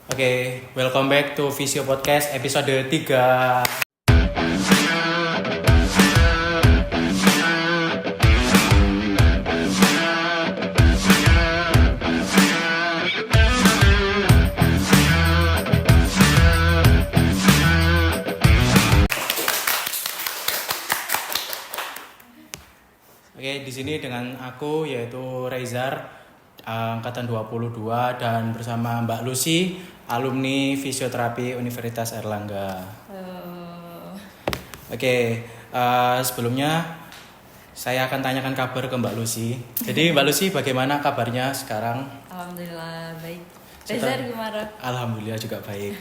Oke, welcome back to Visio Podcast episode 3. Oke, di sini dengan aku yaitu Rezar, angkatan 22 dan bersama Mbak Lucy, alumni fisioterapi Universitas Airlangga. Oke, sebelumnya saya akan tanyakan kabar ke Mbak Lucy. Jadi Mbak Lucy bagaimana kabarnya sekarang? Alhamdulillah baik. Rezar gimana? Alhamdulillah juga baik.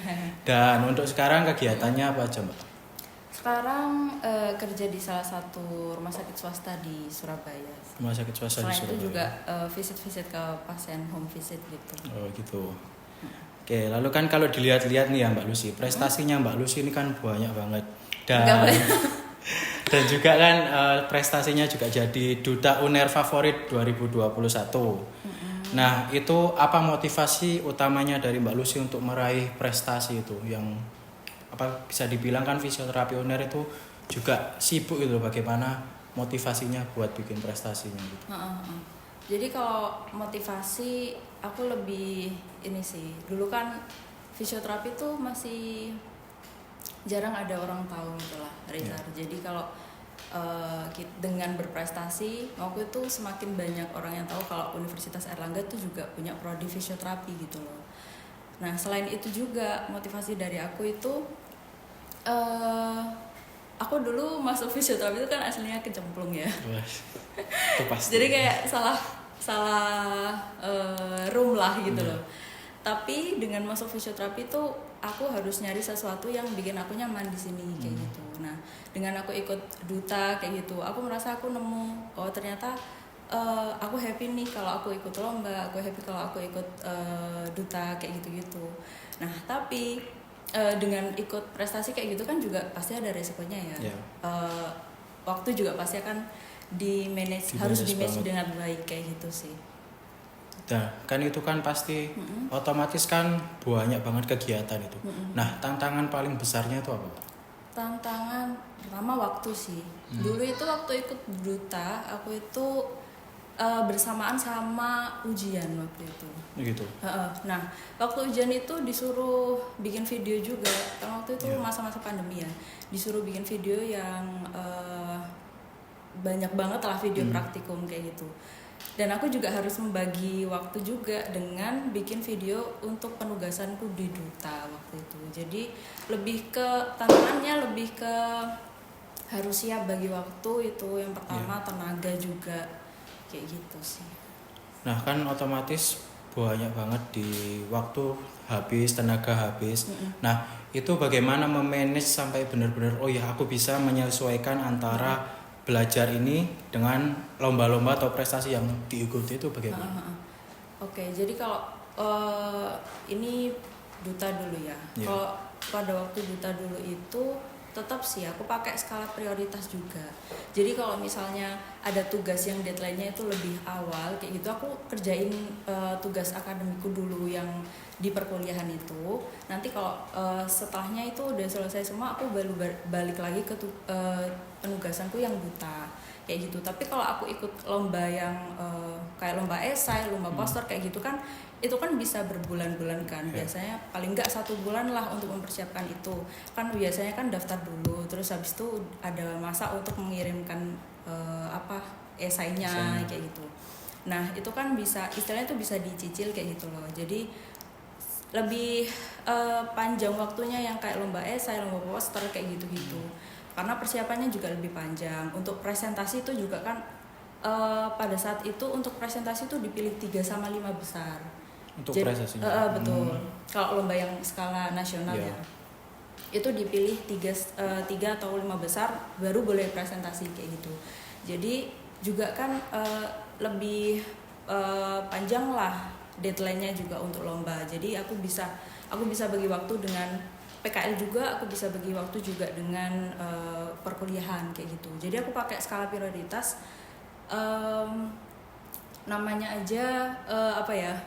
Dan untuk sekarang kegiatannya apa aja Mbak? Sekarang kerja di salah satu rumah sakit swasta di Surabaya. Rumah sakit swasta di Selain Surabaya. itu juga visit-visit ke pasien, home visit gitu. Oh gitu. Oke, lalu kan kalau dilihat-lihat nih ya Mbak Lucy, prestasinya Mbak Lucy ini kan banyak banget. Dan juga kan prestasinya juga jadi Duta UNER Favorit 2021. Nah, itu apa motivasi utamanya dari Mbak Lucy untuk meraih prestasi itu yang apa bisa dibilang kan fisioterapi UNER itu juga sibuk itu, bagaimana motivasinya buat bikin prestasinya gitu. Jadi kalau motivasi aku lebih ini sih. Dulu kan fisioterapi tuh masih jarang ada orang tahu gitu lah, Rezar. Jadi kalau dengan berprestasi, waktu itu semakin banyak orang yang tahu kalau Universitas Airlangga tuh juga punya prodi fisioterapi gitu loh. Nah, selain itu juga motivasi dari aku itu aku dulu masuk fisioterapi itu kan aslinya kecemplung ya. Itu pasti. Jadi kayak salah room lah gitu loh. Tapi dengan masuk fisioterapi itu aku harus nyari sesuatu yang bikin aku nyaman di sini kayak gitu. Nah, dengan aku ikut duta kayak gitu, aku merasa aku nemu ternyata aku happy nih kalau aku ikut lomba, aku happy kalau aku ikut duta kayak gitu-gitu. Nah, tapi dengan ikut prestasi kayak gitu kan juga pasti ada resikonya ya. Waktu juga pasti akan harus di manage dengan baik kayak gitu sih. Nah, kan itu kan pasti otomatis kan banyak banget kegiatan itu. Nah, tantangan paling besarnya itu apa? Tantangan pertama waktu sih. Dulu itu waktu ikut duta, aku itu bersamaan sama ujian waktu itu. Gitu. Nah, waktu ujian itu disuruh bikin video juga. Karena waktu itu masa-masa pandemi ya, disuruh bikin video yang banyak banget lah video praktikum kayak gitu. Dan aku juga harus membagi waktu juga dengan bikin video untuk penugasanku di duta waktu itu. Jadi lebih ke tantangannya lebih ke harus siap bagi waktu itu yang pertama, tenaga juga kayak gitu sih. Nah, kan otomatis banyak banget di waktu habis, tenaga habis. Nah, itu bagaimana memanage sampai benar-benar aku bisa menyesuaikan antara belajar ini dengan lomba-lomba atau prestasi yang diikuti itu bagaimana? Oke, jadi kalau ini duta dulu ya. Kalau pada waktu duta dulu itu tetap sih aku pakai skala prioritas juga. Jadi kalau misalnya ada tugas yang deadline-nya itu lebih awal kayak gitu, aku kerjain tugas akademiku dulu yang di perkuliahan itu. Nanti kalau setelahnya itu udah selesai semua, aku baru balik lagi ke penugasanku yang duta kayak gitu. Tapi kalau aku ikut lomba yang kayak lomba esai, lomba poster kayak gitu kan, itu kan bisa berbulan-bulan kan. Biasanya paling enggak 1 bulan lah untuk mempersiapkan itu. Kan biasanya kan daftar dulu, terus habis itu ada masa untuk mengirimkan esainya kayak gitu. Nah, itu kan bisa istilahnya itu bisa dicicil kayak gitu loh. Jadi lebih panjang waktunya yang kayak lomba esai, lomba poster kayak gitu-gitu. Karena persiapannya juga lebih panjang. Untuk presentasi itu juga kan pada saat itu untuk presentasi itu dipilih 3/5 besar. Untuk prestasinya. Betul. Kalau lomba yang skala nasional ya, itu dipilih 3 atau 5 besar baru boleh presentasi kayak gitu. Jadi juga kan lebih panjang lah deadline-nya juga untuk lomba. Jadi aku bisa bagi waktu dengan PKL juga, aku bisa bagi waktu juga dengan perkuliahan kayak gitu. Jadi aku pakai skala prioritas. namanya aja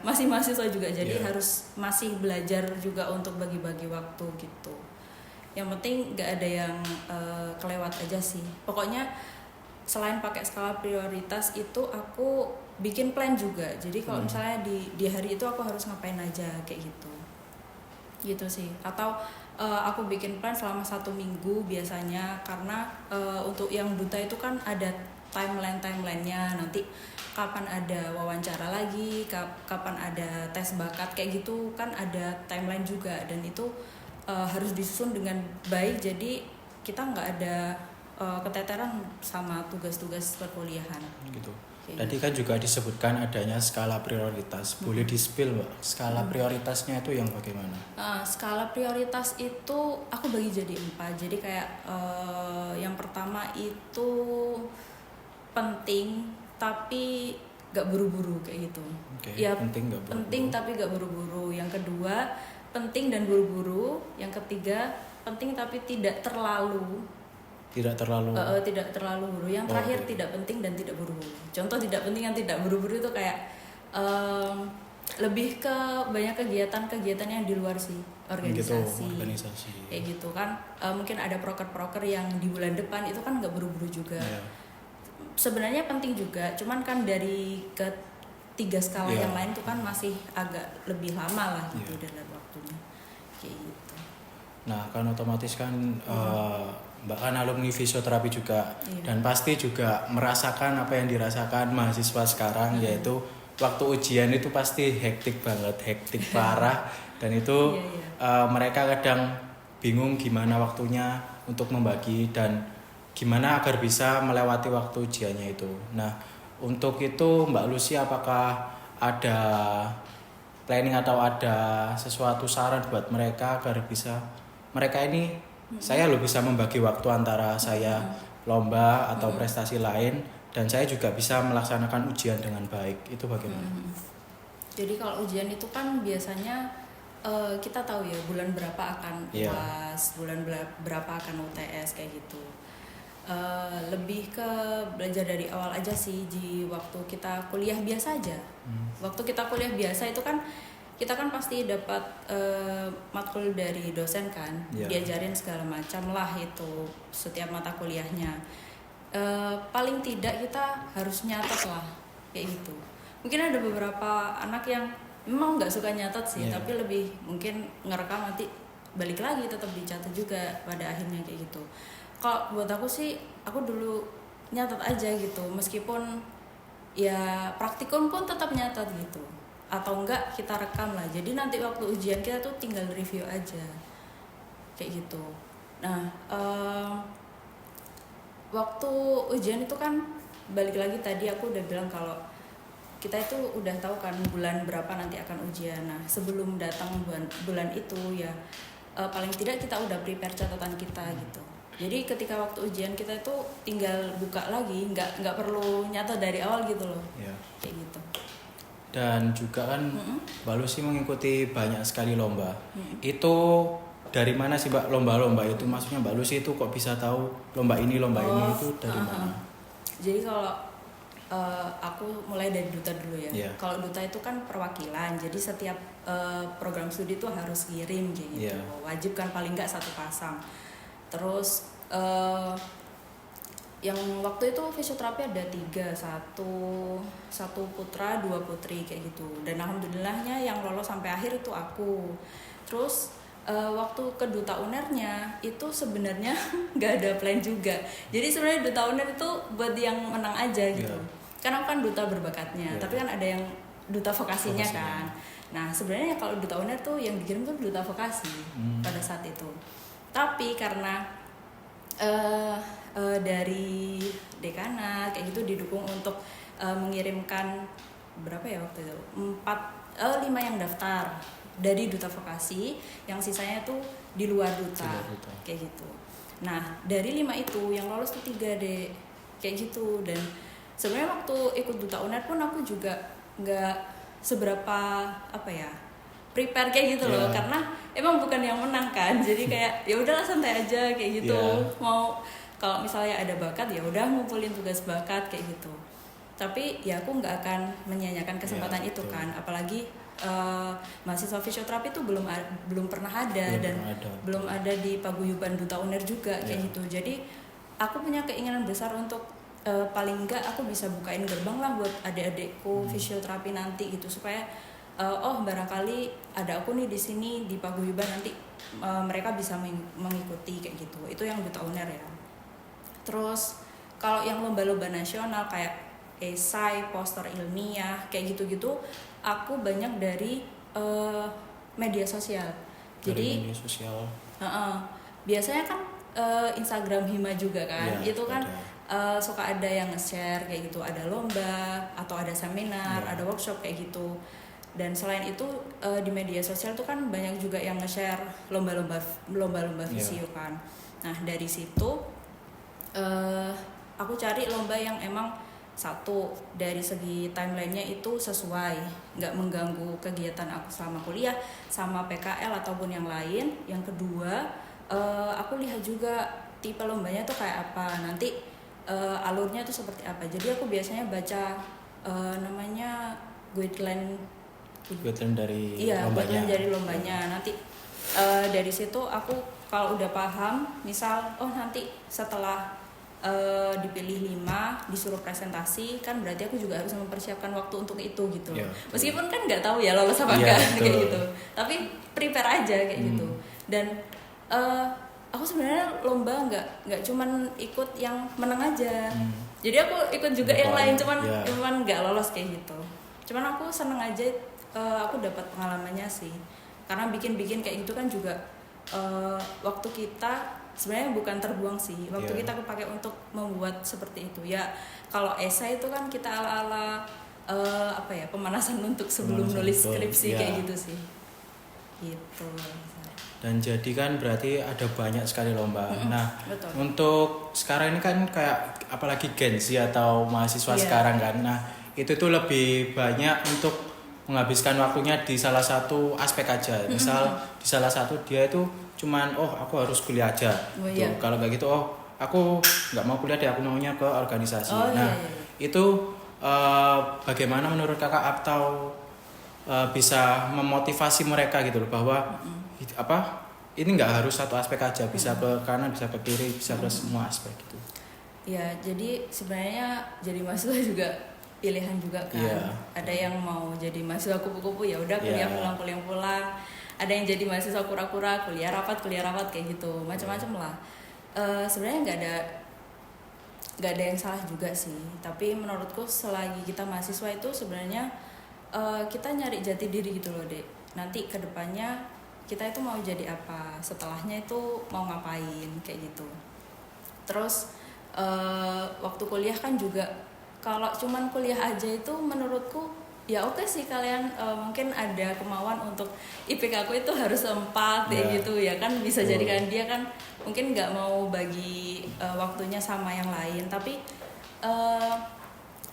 masih mahasiswa juga, jadi harus masih belajar juga untuk bagi-bagi waktu gitu. Yang penting nggak ada yang kelewat aja sih. Pokoknya selain pakai skala prioritas itu aku bikin plan juga. Jadi kalau misalnya di hari itu aku harus ngapain aja kayak gitu sih. Atau aku bikin plan selama 1 minggu biasanya, karena untuk yang duta itu kan ada timeline-nya, nanti kapan ada wawancara lagi, kapan ada tes bakat kayak gitu kan, ada timeline juga, dan itu harus disusun dengan baik, jadi kita nggak ada keteteran sama tugas-tugas perkuliahan gitu. Tadi kan juga disebutkan adanya skala prioritas. Boleh di-spill, Mbak, skala prioritasnya itu yang bagaimana? Skala prioritas itu aku bagi jadi 4. Jadi kayak yang pertama itu penting tapi gak buru-buru kayak gitu. Ya, penting gak buru-buru. Penting tapi gak buru-buru. Yang kedua penting dan buru-buru. Yang ketiga penting tapi tidak terlalu buru. Yang terakhir tidak penting dan tidak buru-buru. Contoh tidak penting dan tidak buru-buru itu kayak lebih ke banyak kegiatan yang di luar sih, organisasi. Kayak gitu kan. Mungkin ada proker-proker yang di bulan depan itu kan nggak buru-buru juga. Sebenarnya penting juga, cuman kan dari ketiga skala yang lain itu kan masih agak lebih lama lah gitu dalam waktunya. Kayak gitu. Nah, kan otomatis kan Mbak kan alumni fisioterapi juga, dan pasti juga merasakan apa yang dirasakan mahasiswa sekarang, yaitu waktu ujian itu pasti hektik banget, hektik parah, dan itu mereka kadang bingung gimana waktunya untuk membagi dan gimana agar bisa melewati waktu ujiannya itu. Nah, untuk itu Mbak Lucy apakah ada planning atau ada sesuatu saran buat mereka agar bisa mereka ini saya bisa membagi waktu antara saya lomba atau prestasi lain, dan saya juga bisa melaksanakan ujian dengan baik. Itu bagaimana? Jadi kalau ujian itu kan biasanya kita tahu ya bulan berapa akan UAS, bulan berapa akan UTS kayak gitu. Lebih ke belajar dari awal aja sih, di waktu kita kuliah biasa aja. Waktu kita kuliah biasa itu kan kita kan pasti dapat matkul dari dosen kan, diajarin segala macam lah itu setiap mata kuliahnya. Paling tidak kita harus nyatet lah kayak gitu. Mungkin ada beberapa anak yang memang nggak suka nyatet sih, tapi lebih mungkin ngerekam nanti balik lagi tetap dicatat juga pada akhirnya kayak gitu. Kalau buat aku sih, aku dulu nyatet aja gitu, meskipun ya praktikum pun tetap nyatet gitu, atau enggak kita rekam lah, jadi nanti waktu ujian kita tuh tinggal review aja kayak gitu. Nah, waktu ujian itu kan balik lagi tadi aku udah bilang kalau kita itu udah tahu kan bulan berapa nanti akan ujian. Nah, sebelum datang bulan itu ya paling tidak kita udah prepare catatan kita gitu. Jadi ketika waktu ujian kita itu tinggal buka lagi, nggak perlu nyata dari awal gitu loh. Kayak gitu. Dan juga kan Mbak Lucy mengikuti banyak sekali lomba. Itu dari mana sih Mbak lomba-lomba itu? Maksudnya Mbak Lucy itu kok bisa tahu lomba ini itu dari mana? Jadi kalau aku mulai dari duta dulu ya. Kalau duta itu kan perwakilan, jadi setiap program studi itu harus kirim kayak gitu. Wajib kan paling nggak 1 pasang. Terus yang waktu itu fisioterapi ada 3, satu putra 2 putri kayak gitu, dan alhamdulillahnya yang lolos sampai akhir itu aku. Terus waktu ke duta unernya itu sebenarnya nggak ada plan juga, jadi sebenarnya duta uner itu buat yang menang aja gitu. Karena aku kan duta berbakatnya, tapi kan ada yang duta vokasinya kan. Nah sebenarnya kalau duta uner tuh yang dikirim tuh duta vokasi pada saat itu, tapi karena dari dekanat kayak gitu didukung untuk mengirimkan berapa ya waktu itu 5 yang daftar dari duta vokasi, yang sisanya tuh di luar duta kayak gitu. Nah dari 5 itu yang lolos tuh 3 deh kayak gitu. Dan sebenarnya waktu ikut duta uner pun aku juga nggak seberapa prepare kayak gitu loh, karena emang bukan yang menang kan, jadi kayak ya udahlah santai aja kayak gitu. Mau kalau misalnya ada bakat ya udah ngumpulin tugas bakat kayak gitu. tapi ya aku nggak akan menyanyikan kesempatan itu betul. kan, apalagi mahasiswa fisioterapi itu belum pernah ada belum ada di paguyuban Duta Uner juga kayak gitu. Jadi aku punya keinginan besar untuk paling enggak aku bisa bukain gerbang lah buat adik-adikku fisioterapi nanti gitu, supaya oh barangkali ada aku nih di sini di paguyuban nanti mereka bisa mengikuti kayak gitu. Itu yang Duta Uner ya. Terus kalau yang lomba-lomba nasional kayak esai, poster ilmiah kayak gitu-gitu, aku banyak dari media sosial. Jadi media sosial. Biasanya kan Instagram Hima juga kan, itu kan suka ada yang nge-share kayak gitu, ada lomba atau ada seminar, ada workshop kayak gitu. Dan selain itu di media sosial tuh kan banyak juga yang nge-share lomba-lomba visio kan. Nah dari situ aku cari lomba yang emang satu dari segi timelinenya itu sesuai, nggak mengganggu kegiatan aku selama kuliah sama PKL ataupun yang lain. Yang kedua aku lihat juga tipe lombanya tuh kayak apa, nanti alurnya tuh seperti apa. Jadi aku biasanya baca namanya guideline dari lombanya. Nanti dari situ aku kalau udah paham, misal nanti setelah dipilih 5 disuruh presentasi kan, berarti aku juga harus mempersiapkan waktu untuk itu gitu. Meskipun kan nggak tahu ya lolos apa enggak kayak gitu, tapi prepare aja kayak gitu. Dan aku sebenarnya lomba nggak cuman ikut yang menang aja, jadi aku ikut juga yang lain, cuman nggak lolos kayak gitu. Cuman aku seneng aja, aku dapat pengalamannya sih, karena bikin kayak gitu kan juga waktu kita sebenarnya bukan terbuang sih, waktu kita kepake untuk membuat seperti itu ya. Kalau esai itu kan kita ala pemanasan untuk sebelum nulis skripsi kayak gitu sih gitu. Dan jadi kan berarti ada banyak sekali lomba. Nah betul. Untuk sekarang ini kan kayak apalagi Gen Z atau mahasiswa sekarang kan, nah itu tuh lebih banyak untuk menghabiskan waktunya di salah satu aspek aja. Misal di salah satu dia itu cuman aku harus kuliah aja. Kalau nggak gitu aku nggak mau kuliah deh, aku maunya ke organisasi. Itu bagaimana menurut kakak atau bisa memotivasi mereka gitu loh, bahwa ini nggak harus satu aspek aja, bisa ke kanan, bisa ke kiri, bisa ke semua aspek gitu. Ya jadi sebenarnya jadi mahasiswa juga pilihan juga kan. Ada yang mau jadi mahasiswa kupu-kupu, ya udah kuliah pulang. Ada yang jadi mahasiswa kura-kura, kuliah rapat kayak gitu, macam-macam lah. Sebenarnya nggak ada yang salah juga sih. Tapi menurutku selagi kita mahasiswa itu sebenarnya kita nyari jati diri gitu loh, Dek. Nanti kedepannya kita itu mau jadi apa, setelahnya itu mau ngapain kayak gitu. Terus waktu kuliah kan juga, kalau cuman kuliah aja itu menurutku ya oke sih, kalian mungkin ada kemauan untuk IPK aku itu harus 4 kayak gitu ya kan, bisa jadi kan dia kan mungkin nggak mau bagi waktunya sama yang lain, tapi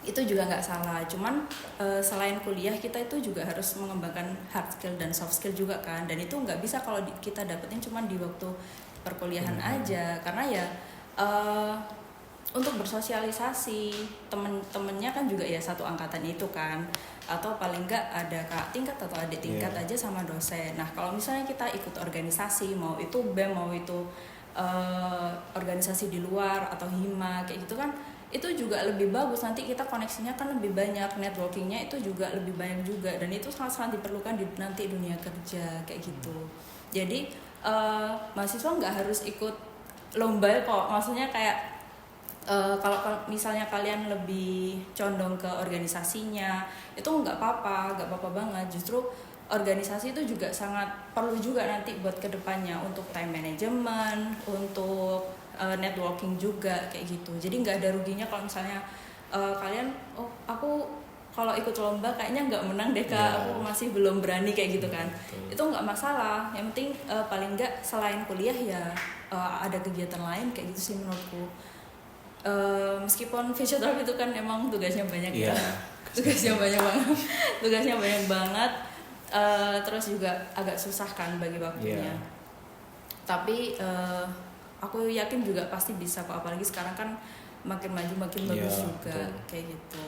itu juga nggak salah. Cuman selain kuliah kita itu juga harus mengembangkan hard skill dan soft skill juga kan, dan itu nggak bisa kalau kita dapetin cuman di waktu perkuliahan aja, karena ya untuk bersosialisasi temen-temennya kan juga ya satu angkatan itu kan, atau paling enggak ada kakak tingkat atau adik tingkat aja sama dosen. Nah kalau misalnya kita ikut organisasi, mau itu BEM, mau itu organisasi di luar atau hima kayak gitu kan, itu juga lebih bagus, nanti kita koneksinya kan lebih banyak, networkingnya itu juga lebih banyak juga, dan itu sangat-sangat diperlukan di nanti dunia kerja kayak gitu. Jadi mahasiswa nggak harus ikut lomba kok, maksudnya kayak kalau misalnya kalian lebih condong ke organisasinya itu nggak apa-apa banget. Justru organisasi itu juga sangat perlu juga nanti buat kedepannya, untuk time management, untuk networking juga kayak gitu. Jadi nggak ada ruginya kalau misalnya kalian aku kalau ikut lomba kayaknya nggak menang deh Kak, aku masih belum berani kayak gitu kan. Itu nggak masalah, yang penting paling nggak selain kuliah ya ada kegiatan lain kayak gitu sih menurutku. Meskipun fisioterapi itu kan emang tugasnya banyak tugasnya banyak banget, terus juga agak susah kan bagi waktunya. Tapi aku yakin juga pasti bisa kok, apalagi sekarang kan makin maju makin bagus juga kayak gitu.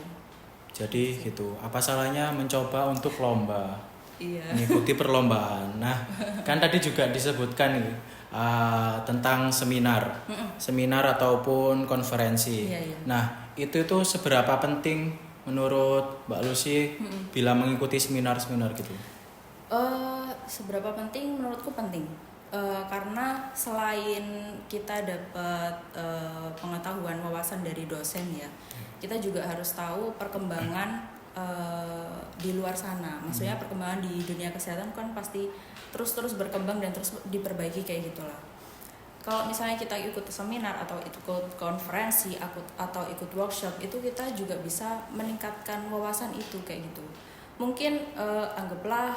Jadi gitu. Apa salahnya mencoba untuk lomba? Iya. Mengikuti perlombaan. Nah, kan tadi juga disebutkan nih tentang seminar, seminar ataupun konferensi. Iya, iya. Nah, itu seberapa penting menurut Mbak Lucy bila mengikuti seminar-seminar gitu? Seberapa penting? Menurutku penting. Karena selain kita dapat pengetahuan, wawasan dari dosen ya, kita juga harus tahu perkembangan di luar sana. Maksudnya perkembangan di dunia kesehatan kan pasti terus berkembang dan terus diperbaiki kayak gitulah. Kalau misalnya kita ikut seminar atau ikut konferensi atau ikut workshop, itu kita juga bisa meningkatkan wawasan itu kayak gitu. Mungkin anggaplah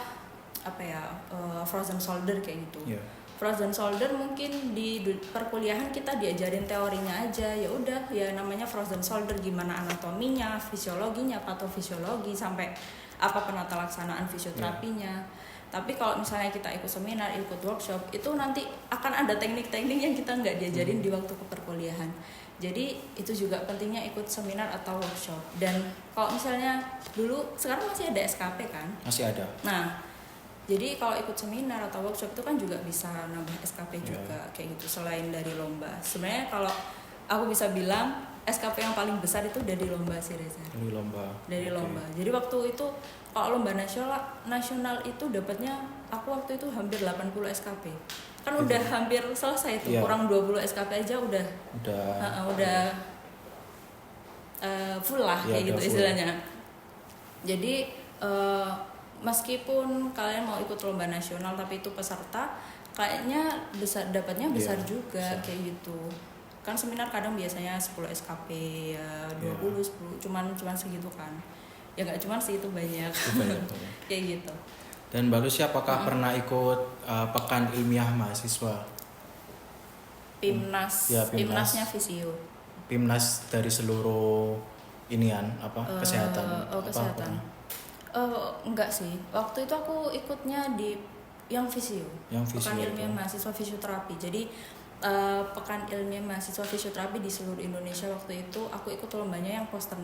frozen shoulder kayak gitu. Yeah. Frozen shoulder mungkin di perkuliahan kita diajarin teorinya aja, ya udah ya namanya frozen shoulder, gimana anatominya, fisiologinya, patofisiologi, sampai apa penata laksanaan fisioterapinya. Tapi kalau misalnya kita ikut seminar, ikut workshop, itu nanti akan ada teknik-teknik yang kita nggak diajarin di waktu perkuliahan. Jadi itu juga pentingnya ikut seminar atau workshop. Dan kalau misalnya dulu, sekarang masih ada SKP kan? Masih ada. Nah, jadi kalau ikut seminar atau workshop itu kan juga bisa nambah SKP juga kayak gitu selain dari lomba. Sebenarnya kalau aku bisa bilang SKP yang paling besar itu dari lomba sih, Reza. Dari lomba. Dari lomba. Jadi waktu itu kalau lomba nasional itu dapatnya aku waktu itu hampir 80 SKP. Kan udah hampir selesai tuh, kurang 20 SKP aja udah full lah kayak gitu istilahnya. Jadi meskipun kalian mau ikut lomba nasional tapi itu peserta, kayaknya dapatnya besar juga kayak gitu. Kan seminar kadang biasanya 10 SKP ya 20 10 cuman segitu kan. Ya nggak cuman sih, itu banyak. Kayak gitu. Dan Mbak Lucy apakah pernah ikut pekan ilmiah mahasiswa? Pimnas. Pimnasnya Visio. Pimnas dari seluruh kesehatan. Kesehatan. Enggak sih. Waktu itu aku ikutnya di yang Visio. Pekan ilmiah mahasiswa fisioterapi. Jadi pekan ilmiah mahasiswa fisioterapi di seluruh Indonesia waktu itu aku ikut lombanya yang poster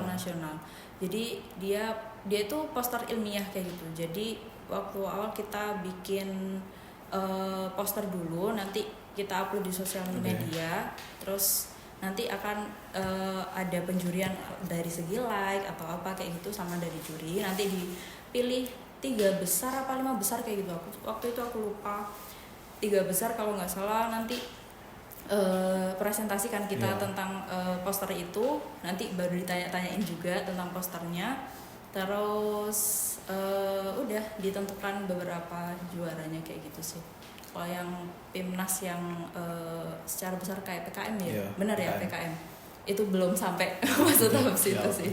nasional. Jadi dia itu poster ilmiah kayak gitu. Jadi waktu awal kita bikin poster dulu, nanti kita upload di sosial media, terus nanti akan ada penjurian dari segi like atau apa kayak gitu sama dari juri. Nanti dipilih 3 besar apa 5 besar kayak gitu. Waktu itu aku lupa. 3 besar kalau nggak salah. Nanti presentasikan kita tentang poster itu. Nanti baru ditanya-tanyain juga tentang posternya. Terus udah ditentukan beberapa juaranya kayak gitu sih. Kalau yang Pimnas yang secara besar kayak PKM ya, benar ya PKM. Itu belum sampai masuk tahap situ sih.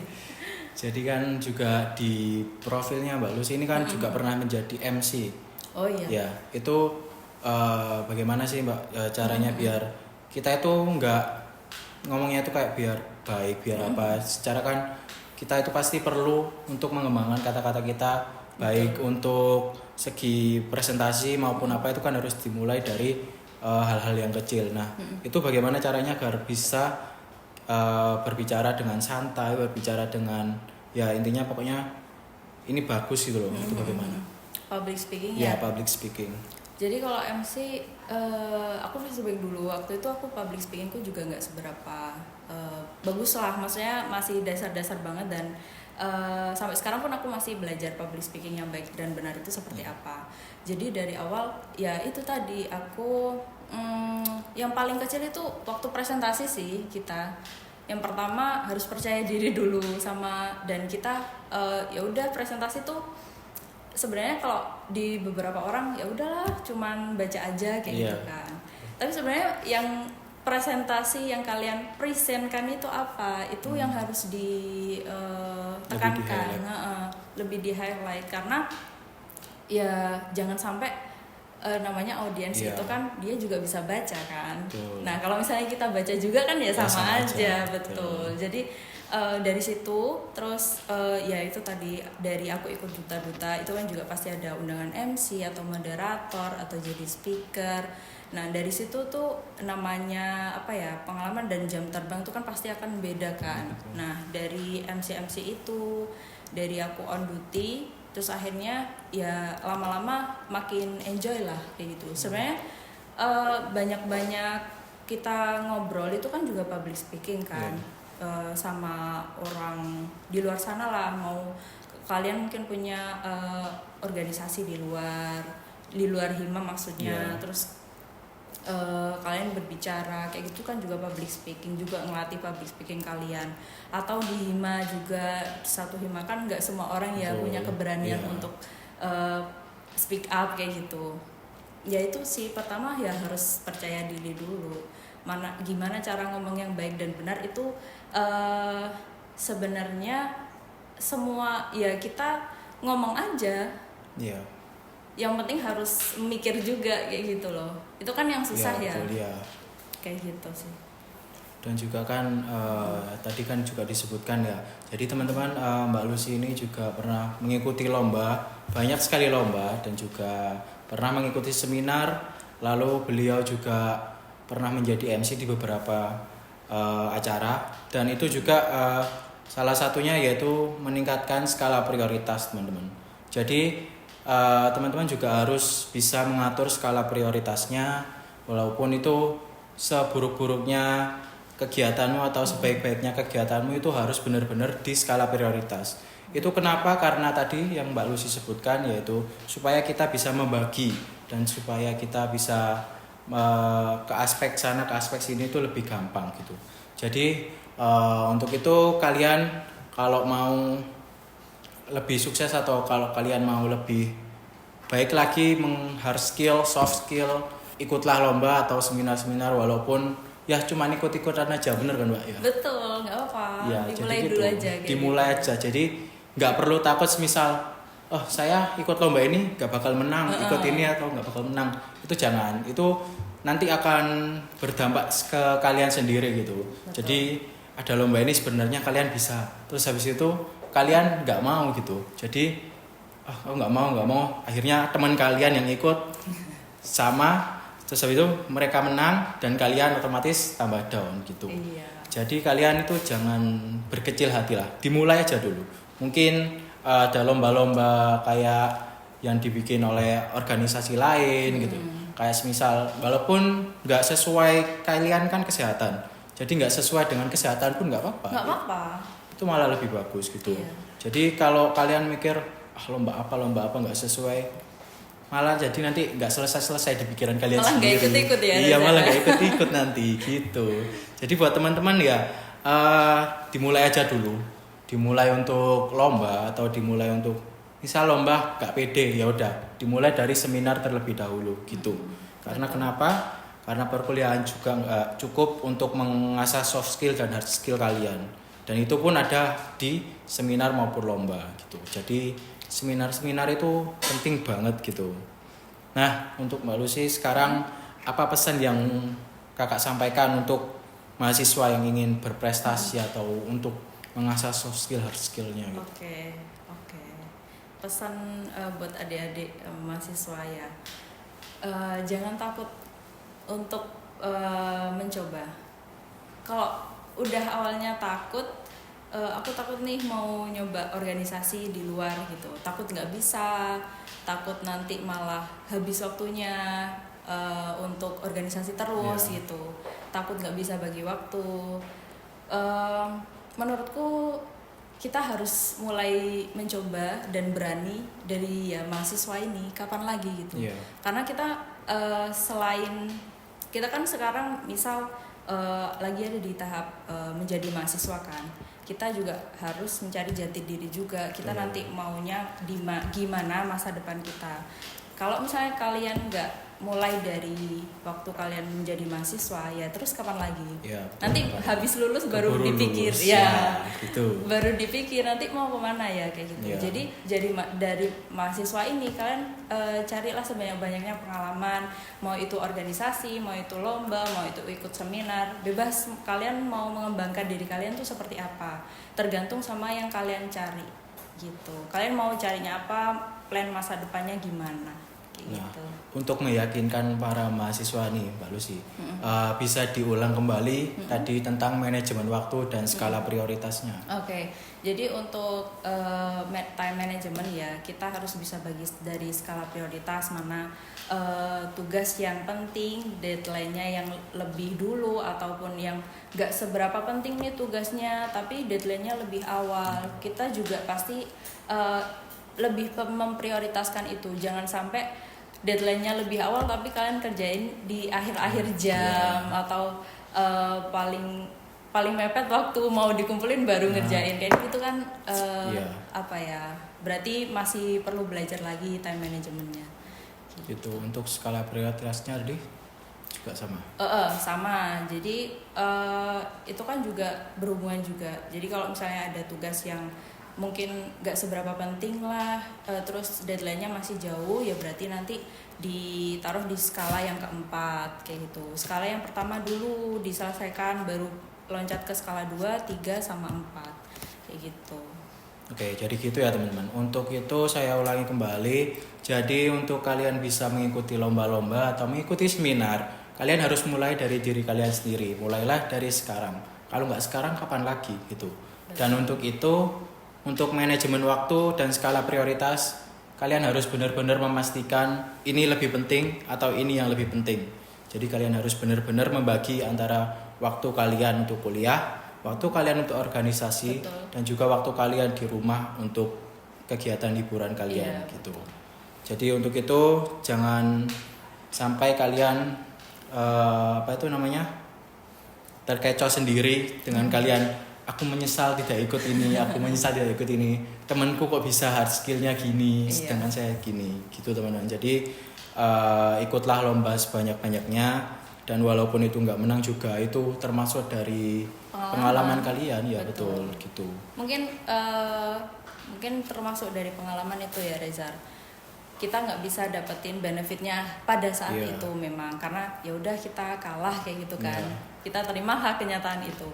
Jadi kan juga di profilnya Mbak Lucy ini kan juga pernah menjadi MC. Oh iya. Ya, itu bagaimana sih Mbak caranya biar kita itu nggak ngomongnya itu kayak biar baik, biar apa. Secara kan kita itu pasti perlu untuk mengembangkan kata-kata kita, baik untuk segi presentasi maupun apa, itu kan harus dimulai dari hal-hal yang kecil. Nah, itu bagaimana caranya agar bisa berbicara dengan santai, berbicara dengan intinya pokoknya ini bagus gitu loh. Itu bagaimana? Public speaking ya. Public speaking. Jadi kalau MC aku flashback dulu, waktu itu aku public speakingku juga nggak seberapa bagus lah, maksudnya masih dasar-dasar banget, dan sampai sekarang pun aku masih belajar public speaking yang baik dan benar itu seperti apa. Jadi dari awal ya itu tadi aku yang paling kecil itu waktu presentasi sih kita. Yang pertama harus percaya diri dulu dan kita ya udah presentasi tuh sebenarnya kalau di beberapa orang ya udahlah cuman baca aja kayak gitu kan. Tapi sebenarnya yang presentasi yang kalian presentkan itu apa? Itu yang harus ditekankan, lebih di highlight karena ya jangan sampai namanya audiens itu kan dia juga bisa baca kan. Betul. Nah kalau misalnya kita baca juga kan ya sama aja. Betul. Jadi dari situ terus ya itu tadi dari aku ikut duta-duta itu kan juga pasti ada undangan MC atau moderator atau jadi speaker. Nah dari situ tuh namanya apa ya, pengalaman dan jam terbang itu kan pasti akan beda kan. Nah dari MC itu, dari aku on duty, terus akhirnya ya lama-lama makin enjoy lah kayak gitu. Sebenarnya banyak-banyak kita ngobrol itu kan juga public speaking kan. Sama orang di luar sana lah, mau kalian mungkin punya organisasi di luar Hima maksudnya, terus kalian berbicara kayak gitu kan juga public speaking, juga ngelatih public speaking kalian. Atau di Hima juga, satu Hima kan nggak semua orang ya punya keberanian untuk speak up kayak gitu. Ya itu sih, pertama ya harus percaya diri dulu. Gimana cara ngomong yang baik dan benar itu sebenarnya semua ya kita ngomong aja. Yang penting harus mikir juga kayak gitu loh. Itu kan yang susah ya. Betul, ya. Kayak gitu sih. Dan juga kan tadi kan juga disebutkan ya. Jadi teman-teman, Mbak Lucy ini juga pernah mengikuti lomba, banyak sekali lomba, dan juga pernah mengikuti seminar. Lalu beliau juga pernah menjadi MC di beberapa acara, dan itu juga salah satunya yaitu meningkatkan skala prioritas teman-teman. Jadi teman-teman juga harus bisa mengatur skala prioritasnya, walaupun itu seburuk-buruknya kegiatanmu atau sebaik-baiknya kegiatanmu itu harus benar-benar di skala prioritas. Itu kenapa? Karena tadi yang Mbak Lucy sebutkan, yaitu supaya kita bisa membagi dan supaya kita bisa ke aspek sana ke aspek sini itu lebih gampang gitu. Jadi untuk itu kalian kalau mau lebih sukses atau kalau kalian mau lebih baik lagi hard skill, soft skill, ikutlah lomba atau seminar-seminar, walaupun ya cuma ikut-ikutan aja, bener kan Mbak ya? Betul, nggak apa-apa. Ya, dimulai jadi dulu gitu. aja. Dimulai aja. Jadi nggak perlu takut semisal, oh saya ikut lomba ini nggak bakal menang, ikut ini atau nggak bakal menang. Itu jangan. Itu nanti akan berdampak ke kalian sendiri gitu. Betul. Jadi ada lomba ini sebenarnya kalian bisa. Terus habis itu kalian nggak mau gitu. Jadi nggak mau. Akhirnya teman kalian yang ikut sama. Terus habis itu mereka menang dan kalian otomatis tambah down gitu. Iya. Jadi kalian itu jangan berkecil hati lah. Dimulai aja dulu. Mungkin ada lomba-lomba kayak yang dibikin oleh organisasi lain gitu. Kayak semisal walaupun nggak sesuai kalian kan kesehatan. Jadi nggak sesuai dengan kesehatan pun nggak apa-apa. Nggak apa-apa. Itu malah lebih bagus gitu. Iya. Jadi kalau kalian mikir lomba apa nggak sesuai, malah jadi nanti nggak selesai di pikiran kalian malah sendiri. Malah nggak ikut-ikut ya. Iya, malah nggak ikut-ikut nanti gitu. Jadi buat teman-teman ya dimulai aja dulu. Dimulai untuk lomba atau dimulai untuk misal lomba nggak pede, ya udah dimulai dari seminar terlebih dahulu gitu. Karena kenapa? Karena perkuliahan juga nggak cukup untuk mengasah soft skill dan hard skill kalian. Dan itu pun ada di seminar maupun lomba gitu. Jadi seminar-seminar itu penting banget gitu. Nah, untuk Mbak Lucy sekarang apa pesan yang kakak sampaikan untuk mahasiswa yang ingin berprestasi atau untuk mengasah soft skill hard skillnya gitu? Oke. Pesan buat adik-adik mahasiswa ya, jangan takut untuk mencoba. Kalau udah awalnya takut, aku takut nih mau nyoba organisasi di luar gitu, takut nggak bisa, takut nanti malah habis waktunya untuk organisasi terus gitu, takut nggak bisa bagi waktu. Menurutku kita harus mulai mencoba dan berani dari ya mahasiswa ini, kapan lagi gitu. Karena kita selain kita kan sekarang misal lagi ada di tahap menjadi mahasiswa kan, kita juga harus mencari jati diri juga. Kita nanti maunya gimana masa depan kita. Kalau misalnya kalian nggak mulai dari waktu kalian menjadi mahasiswa ya, terus kapan lagi? Ya, Nanti habis lulus baru Keburu dipikir lulus, ya, gitu. baru dipikir nanti mau kemana ya kayak gitu. Ya. Jadi dari mahasiswa ini kalian carilah sebanyak-banyaknya pengalaman, mau itu organisasi, mau itu lomba, mau itu ikut seminar, bebas kalian mau mengembangkan diri kalian tuh seperti apa, tergantung sama yang kalian cari gitu. Kalian mau carinya apa, plan masa depannya gimana kayak Nah, gitu. untuk meyakinkan para mahasiswa nih Mbak Lucy, bisa diulang kembali tadi tentang manajemen waktu dan skala prioritasnya. Oke, jadi untuk time management ya, kita harus bisa bagi dari skala prioritas mana tugas yang penting, deadline-nya yang lebih dulu, ataupun yang gak seberapa penting nih tugasnya tapi deadline-nya lebih awal. Kita juga pasti lebih memprioritaskan itu. Jangan sampai deadline-nya lebih awal tapi kalian kerjain di akhir-akhir jam atau paling mepet waktu mau dikumpulin baru ngerjain kayak gitu kan. Apa ya, berarti masih perlu belajar lagi time managementnya Gitu. Untuk skala prioritasnya tadi juga sama. Sama. Jadi itu kan juga berhubungan juga. Jadi kalau misalnya ada tugas yang mungkin gak seberapa penting lah, terus deadline-nya masih jauh, ya berarti nanti ditaruh di skala yang keempat kayak gitu. Skala yang pertama dulu diselesaikan, baru loncat ke skala 2, 3, sama 4 kayak gitu. Oke, jadi gitu ya teman-teman. Untuk itu saya ulangi kembali. Jadi untuk kalian bisa mengikuti lomba-lomba atau mengikuti seminar, kalian harus mulai dari diri kalian sendiri. Mulailah dari sekarang. Kalau nggak sekarang, kapan lagi gitu. Dan untuk itu, untuk manajemen waktu dan skala prioritas, kalian harus benar-benar memastikan ini lebih penting atau ini yang lebih penting. Jadi kalian harus benar-benar membagi antara waktu kalian untuk kuliah, waktu kalian untuk organisasi, dan juga waktu kalian di rumah untuk kegiatan hiburan kalian gitu. Jadi untuk itu jangan sampai kalian terkecoh sendiri dengan kalian. Aku menyesal tidak ikut ini, aku menyesal tidak ikut ini. Temanku kok bisa hard skillnya gini, sedangkan saya gini, gitu teman-teman. Jadi ikutlah lomba sebanyak-banyaknya, dan walaupun itu nggak menang juga itu termasuk dari pengalaman kalian ya. Betul gitu. Mungkin termasuk dari pengalaman itu ya Reza. Kita nggak bisa dapetin benefitnya pada saat itu memang karena ya udah kita kalah kayak gitu kan. Kita terimalah kenyataan itu.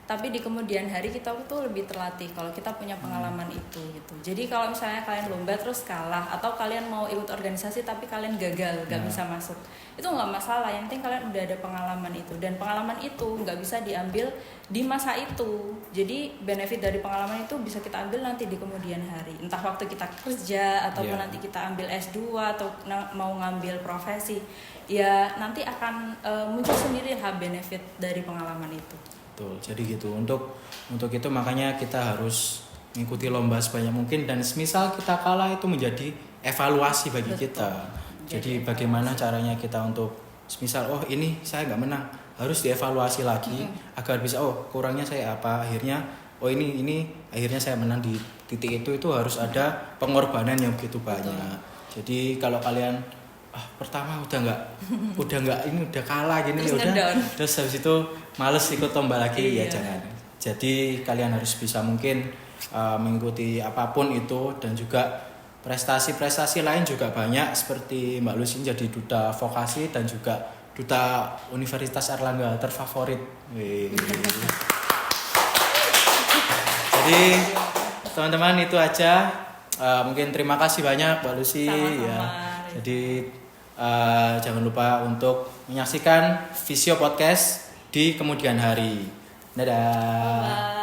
Tapi di kemudian hari kita tuh lebih terlatih kalau kita punya pengalaman itu gitu. Jadi kalau misalnya kalian lomba terus kalah, atau kalian mau ikut organisasi tapi kalian gagal, gak bisa masuk, itu nggak masalah. Yang penting kalian udah ada pengalaman itu, dan pengalaman itu nggak bisa diambil di masa itu. Jadi benefit dari pengalaman itu bisa kita ambil nanti di kemudian hari, entah waktu kita kerja ataupun nanti kita ambil S2 atau mau ngambil profesi, ya nanti akan muncul sendiri benefit dari pengalaman itu. Betul, jadi gitu. Untuk itu makanya kita harus mengikuti lomba sebanyak mungkin, dan semisal kita kalah itu menjadi evaluasi bagi kita. Jadi bagaimana caranya kita untuk semisal ini saya nggak menang, harus dievaluasi lagi agar bisa kurangnya saya apa, akhirnya ini akhirnya saya menang di titik itu harus ada pengorbanan yang begitu banyak. Jadi kalau kalian pertama udah nggak ini udah kalah gini terus habis itu males ikut lomba lagi, ya jangan. Jadi kalian harus bisa mungkin mengikuti apapun itu, dan juga prestasi-prestasi lain juga banyak, seperti Mbak Lucy jadi duta vokasi dan juga duta Universitas Airlangga terfavorit. Jadi teman-teman itu aja. Mungkin terima kasih banyak Mbak Lucy. Ya. Jadi jangan lupa untuk menyaksikan Visio Podcast di kemudian hari. Dadah. Bye.